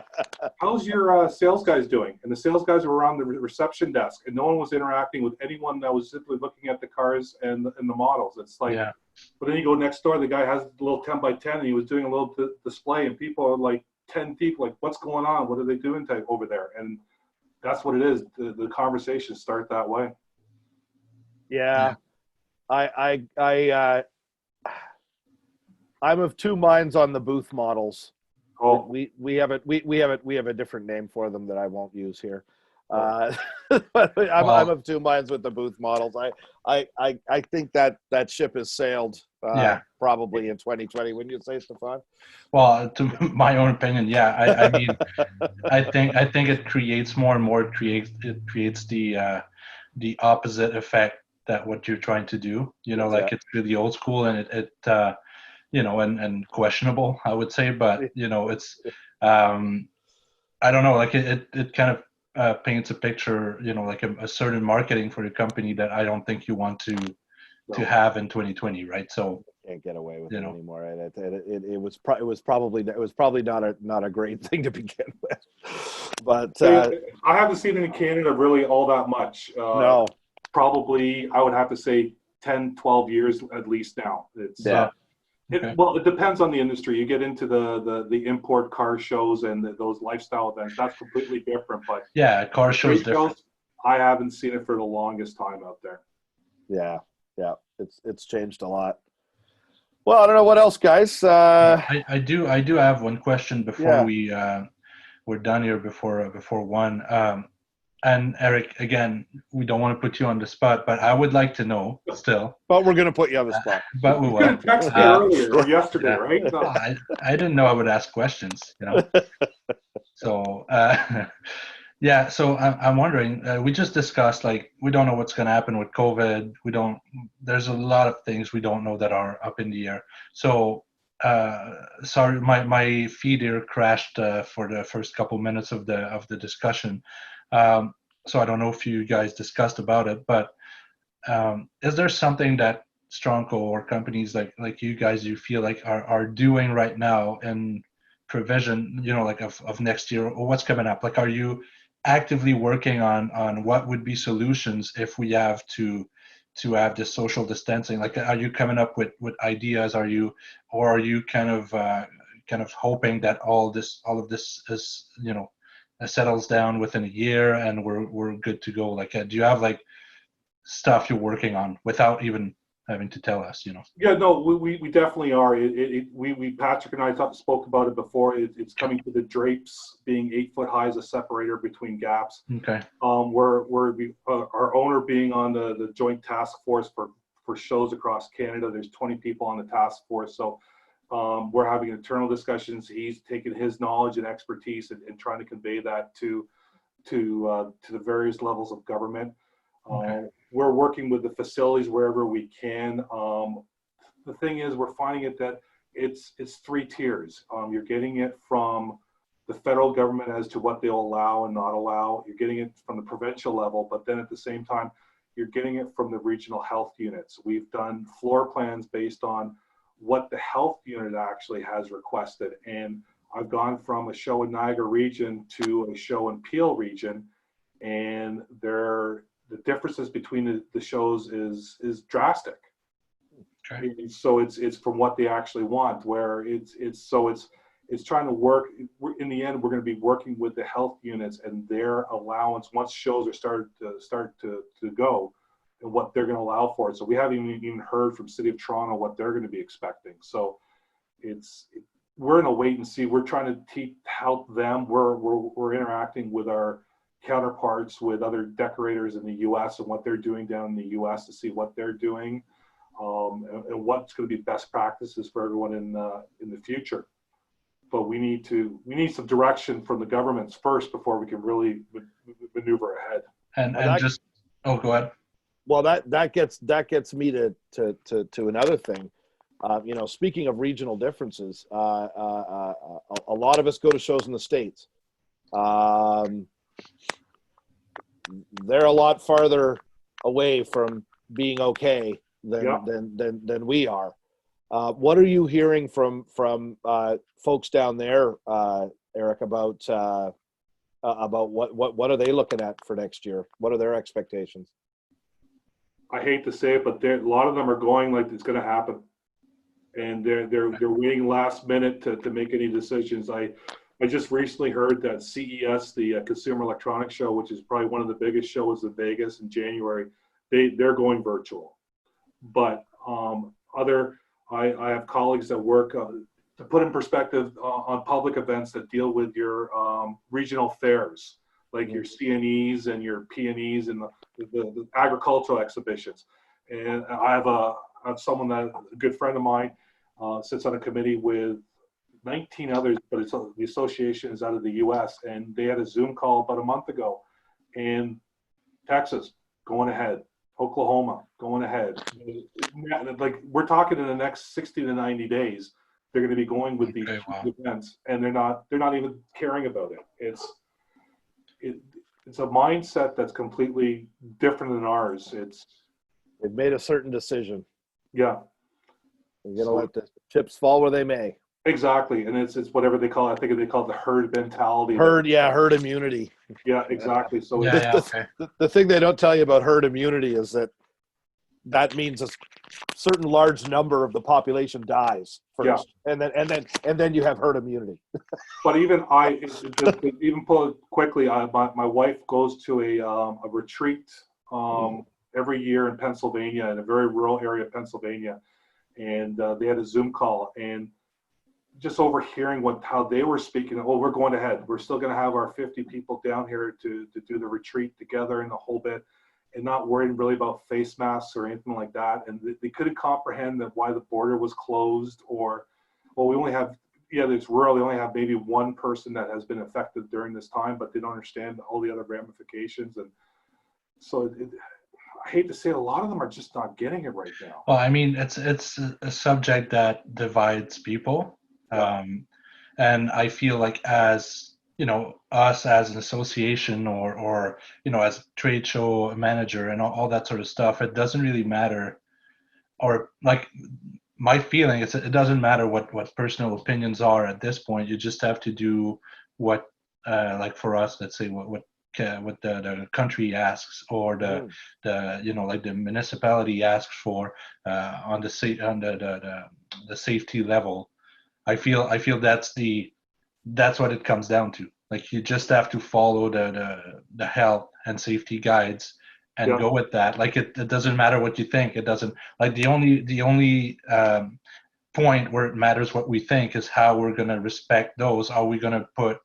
"How's your sales guys doing?" And the sales guys were around the reception desk, and no one was interacting with anyone that was simply looking at the cars and the models. It's like, yeah. But then you go next door, the guy has a little 10 by 10, and he was doing a little display, and people are like 10 people, like, what's going on? What are they doing over there? And that's what it is. The conversations start that way. Yeah. I'm of two minds on the booth models. Oh, We have a different name for them that I won't use here. But I'm of two minds with the booth models. I think that ship has sailed. Probably in 2020. Wouldn't you say, Stefan? Well, to my own opinion, yeah. I mean, I think it creates more and more. It creates the opposite effect that what you're trying to do. Like it's really old school, and it and questionable, I would say. But it's I don't know, like it kind of paints a picture, like a certain marketing for your company that I don't think you want to have in 2020, right? So can't get away with it anymore. Right? It was probably not a great thing to begin with. But I haven't seen it in Canada really all that much. No, probably I would have to say 10, 12 years at least now. It's Okay. Well, it depends on the industry. You get into the import car shows and those lifestyle events. That's completely different. But yeah, car shows different. I haven't seen it for the longest time out there. Yeah, it's changed a lot. Well, I don't know what else, guys. I do have one question before we're done here before one. And Eric, again, we don't want to put you on the spot, but I would like to know still. But we're going to put you on the spot. But we will. You texted me earlier or yesterday, right? No. I didn't know I would ask questions, So, so I'm wondering, we just discussed, like, we don't know what's going to happen with COVID. There's a lot of things we don't know that are up in the air. So, sorry, my feed here crashed for the first couple minutes of the discussion. So I don't know if you guys discussed about it, but is there something that Stronco or companies like you guys, you feel like are doing right now in provision, like of next year or what's coming up? Like, are you actively working on what would be solutions if we have to have this social distancing? Like, are you coming up with ideas? Are you kind of hoping that all of this is, settles down within a year and we're good to go? Like, do you have like stuff you're working on without even having to tell us? Yeah, no, we definitely are. We Patrick and I spoke about it before. It's coming to the drapes being 8 foot high as a separator between gaps. Okay. Our owner being on the joint task force for shows across Canada. There's 20 people on the task force, so. We're having internal discussions. He's taken his knowledge and expertise and trying to convey that to the various levels of government. Okay. We're working with the facilities wherever we can. The thing is, we're finding it that it's 3 tiers. You're getting it from the federal government as to what they'll allow and not allow. You're getting it from the provincial level, but then at the same time, you're getting it from the regional health units. We've done floor plans based on what the health unit actually has requested. And I've gone from a show in Niagara region to a show in Peel region, and the differences between the shows is drastic. Okay. And so it's from what they actually want, where it's trying to work. In the end, we're going to be working with the health units and their allowance once shows are start to go, and what they're going to allow for it. So we haven't even heard from City of Toronto what they're going to be expecting. So we're in a wait and see. We're trying to help them. We're interacting with our counterparts, with other decorators in the U.S. and what they're doing down in the U.S. to see what they're doing, and what's going to be best practices for everyone in the future. But we need some direction from the governments first before we can really maneuver ahead. And go ahead. Well, that gets me to another thing. Speaking of regional differences, a lot of us go to shows in the States. They're a lot farther away from being okay than we are. What are you hearing from folks down there, Erik, about what are they looking at for next year? What are their expectations? I hate to say it, but a lot of them are going like it's going to happen, and they're waiting last minute to make any decisions. I just recently heard that CES, the Consumer Electronics Show, which is probably one of the biggest shows in Vegas in January, they're going virtual. But I have colleagues that work, to put in perspective, on public events that deal with your regional fairs, like your CNEs and your PNEs and the agricultural exhibitions. And I have someone that a good friend of mine sits on a committee with 19 others, but the association is out of the U.S. and they had a Zoom call about a month ago, and Texas going ahead, Oklahoma going ahead. Like, we're talking in the next 60 to 90 days, they're going to be going with these events, and they're not even caring about it. It's a mindset that's completely different than ours. They've made a certain decision. Yeah. You're going to let the chips fall where they may. Exactly. And it's whatever they call it. I think they call it the herd mentality. Herd immunity. Yeah, exactly. So the thing they don't tell you about herd immunity is that means a certain large number of the population dies first, and then you have herd immunity. But even even pull it quickly, my wife goes to a retreat every year in Pennsylvania, in a very rural area of Pennsylvania, and they had a Zoom call, and just overhearing how they were speaking. Oh, we're going ahead. We're still going to have our 50 people down here to do the retreat together and the whole bit, and not worrying really about face masks or anything like that. And they couldn't comprehend that why the border was closed, or, well, we only have, it's rural. They only have maybe one person that has been affected during this time, but they don't understand all the other ramifications. And so I hate to say it, a lot of them are just not getting it right now. Well, I mean, it's a subject that divides people. And I feel like, as us as an association or as trade show manager and all that sort of stuff, it doesn't really matter. Or, like, my feeling is it doesn't matter what personal opinions are at this point. You just have to do what, like for us, let's say what the country asks, or the like the municipality asks for on the safety level. I feel that's what it comes down to. Like, you just have to follow the health and safety guides and go with that. Like, it doesn't matter what you think. It doesn't, like, the only point where it matters what we think is how we're going to respect those. Are we going to put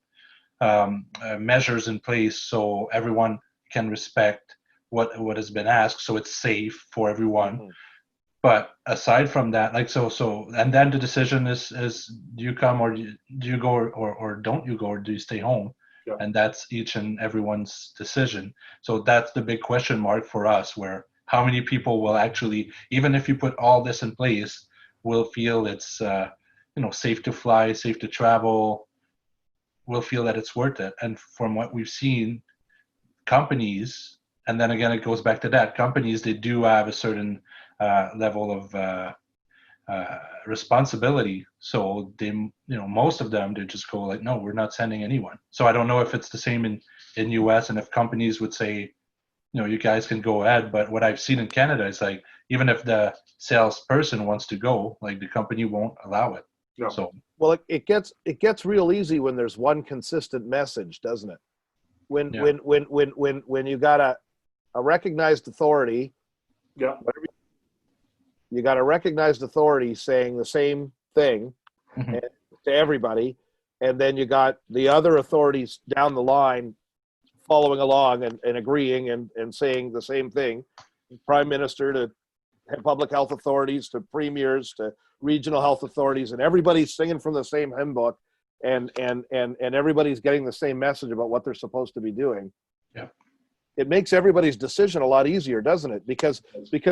measures in place so everyone can respect what has been asked, so it's safe for everyone? Mm-hmm. But aside from that, like, so, and then the decision is do you come, or do you go, or don't you go, or do you stay home? Yeah. And that's each and everyone's decision. So that's the big question mark for us, where how many people will actually, even if you put all this in place, will feel it's safe to fly, safe to travel, will feel that it's worth it. And from what we've seen, companies, and then again, it goes back to that, companies, they do have a certain level of responsibility. So they, most of them, they just go like, no, we're not sending anyone. So I don't know if it's the same in US, and if companies would say, you guys can go ahead. But what I've seen in Canada is like, even if the salesperson wants to go, like the company won't allow it. Yeah. So Well, it gets real easy when there's one consistent message, doesn't it? When you got a recognized authority, Yeah. you got a recognized authority saying the same thing Mhm. to everybody, and then you got the other authorities down the line following along and agreeing and saying the same thing, prime minister to public health authorities to premiers to regional health authorities, and everybody's singing from the same hymn book, and everybody's getting the same message about what they're supposed to be doing. Yeah. It makes everybody's decision a lot easier, doesn't it? Because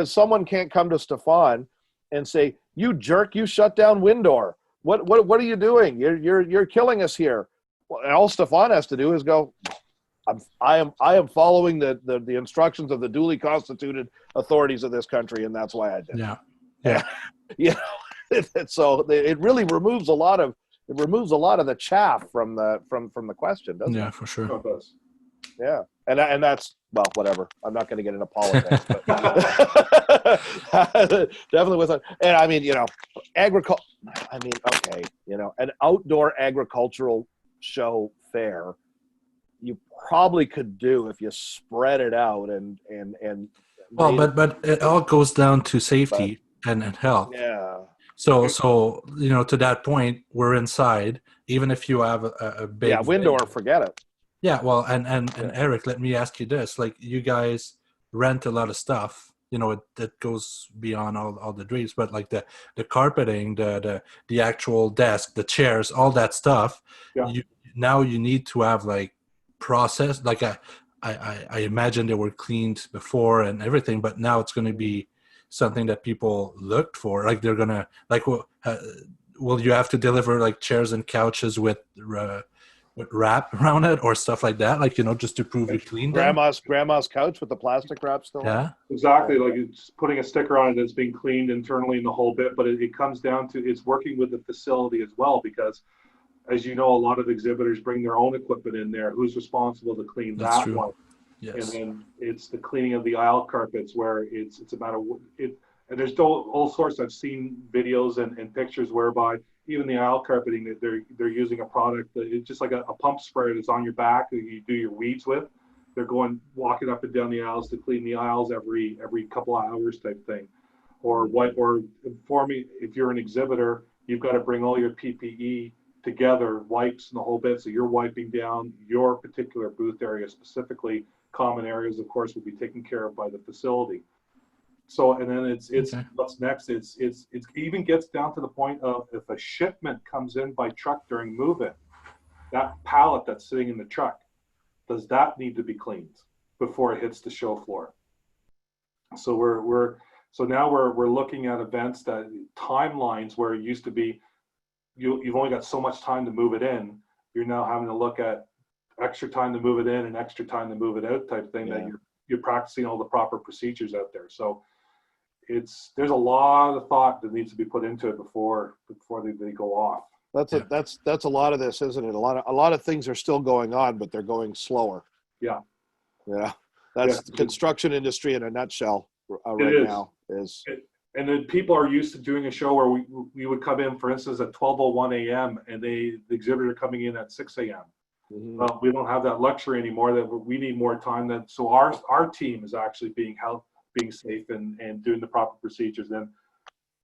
someone can't come to Stefan and say, "You jerk, you shut down Windor. What are you doing? You're killing us here." Well, and all Stefan has to do is go, I am following the instructions of the duly constituted authorities of this country, and that's why I did. Yeah. So it really removes a lot of the chaff from the question, doesn't it? Yeah, for sure. Oh, it does. Yeah, and that's, well, whatever. I'm not going to get into politics, but definitely with it. And I mean, agriculture. I mean, okay, an outdoor agricultural show fair, you probably could do if you spread it out and Well, but it all goes down to safety and health. yeah. So to that point, we're inside. Even if you have a big Windor, forget it. Yeah, well, and Erik, let me ask you this: like, you guys rent a lot of stuff. That goes beyond all the drapes, but like the carpeting, the actual desk, the chairs, all that stuff. Yeah. You need to have like process. Like I imagine they were cleaned before and everything, but now it's going to be something that people looked for. Like they're gonna like, will you have to deliver like chairs and couches with wrap around it or stuff like that? Like, just to prove you cleaned them? Grandma's couch with the plastic wrap still on? Yeah. Exactly. Like it's putting a sticker on it that's being cleaned internally in the whole bit, but it comes down to it's working with the facility as well, because as you know, a lot of exhibitors bring their own equipment in there. Who's responsible to clean That's that true. one? Yes. And then it's the cleaning of the aisle carpets, where it's a matter of it. And there's all sorts. I've seen videos and pictures whereby even the aisle carpeting, that they're using a product that it's just like a pump spray that's on your back that you do your weeds with. They're walking up and down the aisles to clean the aisles every couple of hours type thing. Or for me, if you're an exhibitor, you've got to bring all your PPE together, wipes and the whole bit. So you're wiping down your particular booth area specifically. Common areas, of course, will be taken care of by the facility. So, and then it's Okay. what's next. It even gets down to the point of, if a shipment comes in by truck during move-in, that pallet that's sitting in the truck, does that need to be cleaned before it hits the show floor? So now we're looking at events that timelines where it used to be you've only got so much time to move it in. You're now having to look at extra time to move it in and extra time to move it out type thing. Yeah. That you're practicing all the proper procedures out there. So there's a lot of thought that needs to be put into it before they go off. That's a lot of this, isn't it? A lot of things are still going on, but they're going slower. Yeah. Yeah. That's the construction industry in a nutshell now. And then people are used to doing a show where we would come in, for instance, at 12:01 a.m. and the exhibitor coming in at 6 a.m. Mm-hmm. Well, we don't have that luxury anymore. That we need more time. So our team is actually being safe and doing the proper procedures. Then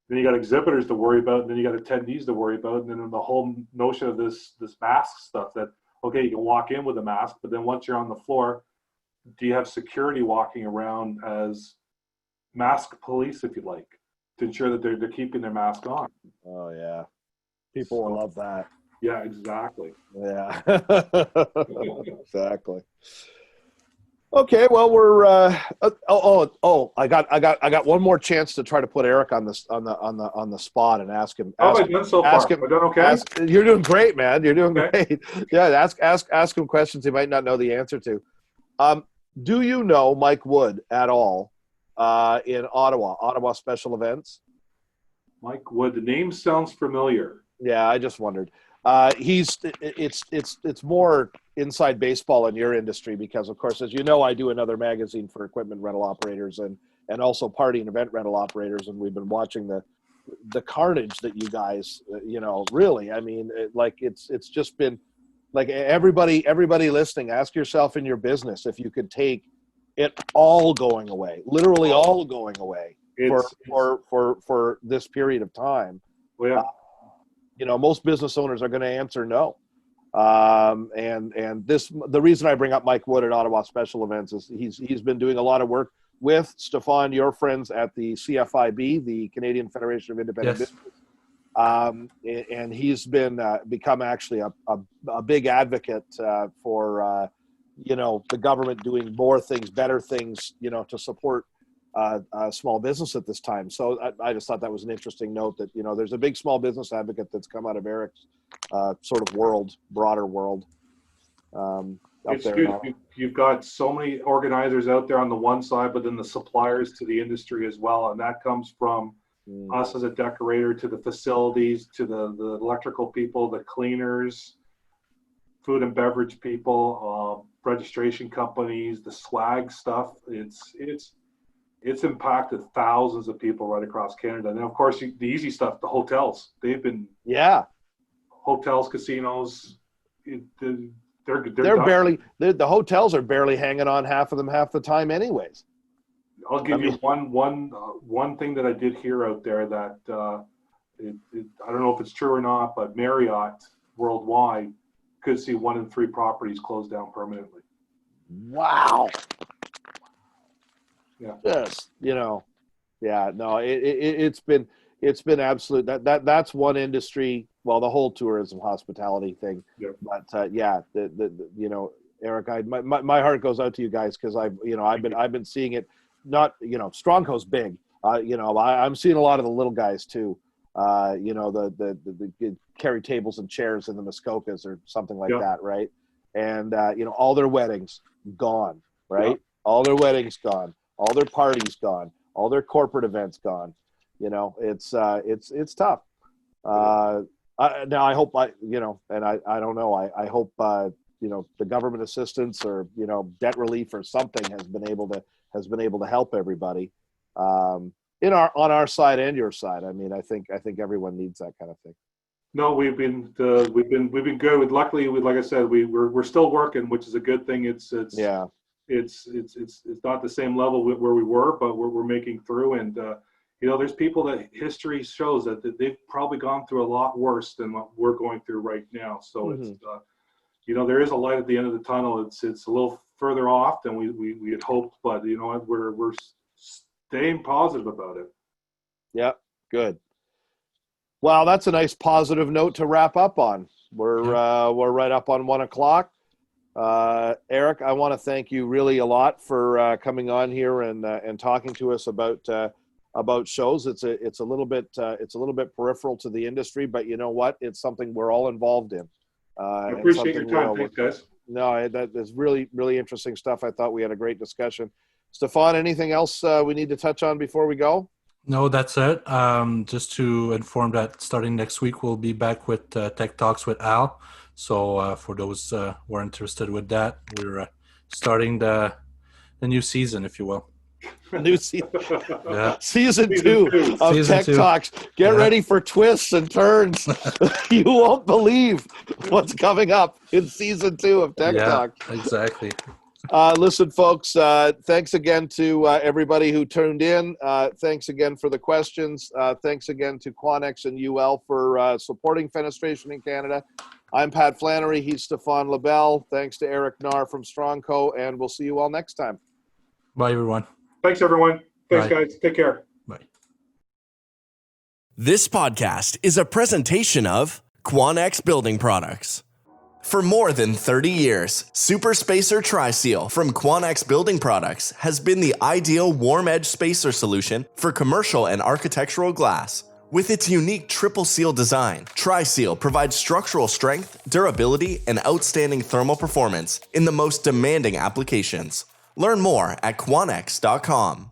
you got exhibitors to worry about, and then you got attendees to worry about, and then the whole notion of this mask stuff. That okay, you can walk in with a mask, but then once you're on the floor, do you have security walking around as mask police, if you like, to ensure that they're keeping their mask on? Oh yeah, people will love that. Yeah, exactly. Yeah, exactly. Okay, well we're I got one more chance to try to put Erik on the spot and ask him. How have I done so far? Have I done okay? You're doing great, man. You're doing Okay. great. Yeah, ask him questions he might not know the answer to. Do you know Mike Wood at all in Ottawa Special Events? Mike Wood, the name sounds familiar. Yeah, I just wondered. It's more inside baseball in your industry because, of course, as you know, I do another magazine for equipment rental operators and also party and event rental operators, and we've been watching the carnage that you guys, really. I mean, it's just been like everybody listening. Ask yourself in your business if you could take it all going away, literally all going away for this period of time. Well, yeah. Most business owners are going to answer no. And the reason I bring up Mike Wood at Ottawa Special Events is he's been doing a lot of work with Stefan, your friends at the CFIB, the Canadian Federation of Independent Business. And he's become actually a big advocate for the government doing more things, better things, to support small business at this time. So I just thought that was an interesting note that, there's a big small business advocate that's come out of Erik's sort of broader world. It's good. You've got so many organizers out there on the one side, but then the suppliers to the industry as well. And that comes from us as a decorator to the facilities, to the electrical people, the cleaners, food and beverage people, registration companies, the swag stuff. It's impacted thousands of people right across Canada. And then, of course, the easy stuff, the hotels. They've been hotels, casinos. They're barely. The hotels are barely hanging on, half of them half the time, anyways. I'll give you one thing that I did hear out there that I don't know if it's true or not, but Marriott worldwide could see 1 in 3 properties close down permanently. Wow. Yeah. Yes. No, it's been absolute. That's one industry. Well, the whole tourism hospitality thing. Yep. But Erik, my heart goes out to you guys because I've been seeing it. Not Stronco's big. I'm seeing a lot of the little guys too. The carry tables and chairs in the Muskokas or something like that, right? And all their weddings gone, right? Yep. All their weddings gone. All their parties gone, all their corporate events gone. It's tough. Now I hope I don't know. I hope the government assistance or debt relief or something has been able to help everybody on our side and your side. I mean, I think everyone needs that kind of thing. No, we've been good. Luckily, like I said, we're still working, which is a good thing. It's not the same level where we were, but we're making through. And there's people that history shows that they've probably gone through a lot worse than what we're going through right now. So it's there is a light at the end of the tunnel. It's a little further off than we had hoped, but we're staying positive about it. Yeah, good. Well, that's a nice positive note to wrap up on. We're right up on 1 o'clock. Erik, I want to thank you really a lot for coming on here and talking to us about shows. It's a little bit peripheral to the industry, but you know what? It's something we're all involved in. I appreciate your time. Thanks, guys. No, that is really, really interesting stuff. I thought we had a great discussion. Stefan, anything else we need to touch on before we go? No, that's it. Just to inform that starting next week, we'll be back with Tech Talks with Al. So for those who are interested with that, we're starting the new season, if you will. New season. Yeah. Season 2 of Tech Talks. Get ready for twists and turns. You won't believe what's coming up in season 2 of Tech Talks. Exactly. Listen, folks, thanks again to everybody who tuned in. Thanks again for the questions. Thanks again to Quanex and UL for supporting Fenestration in Canada. I'm Pat Flannery. He's Stefan LaBelle. Thanks to Erik Naar from Stronco, and we'll see you all next time. Bye, everyone. Thanks, everyone. Thanks, Bye. guys. Take care. Bye. This podcast is a presentation of Quanex Building Products. For more than 30 years, Super Spacer Tri-Seal from Quanex Building Products has been the ideal warm edge spacer solution for commercial and architectural glass. With its unique triple seal design, Tri-Seal provides structural strength, durability, and outstanding thermal performance in the most demanding applications. Learn more at quanex.com.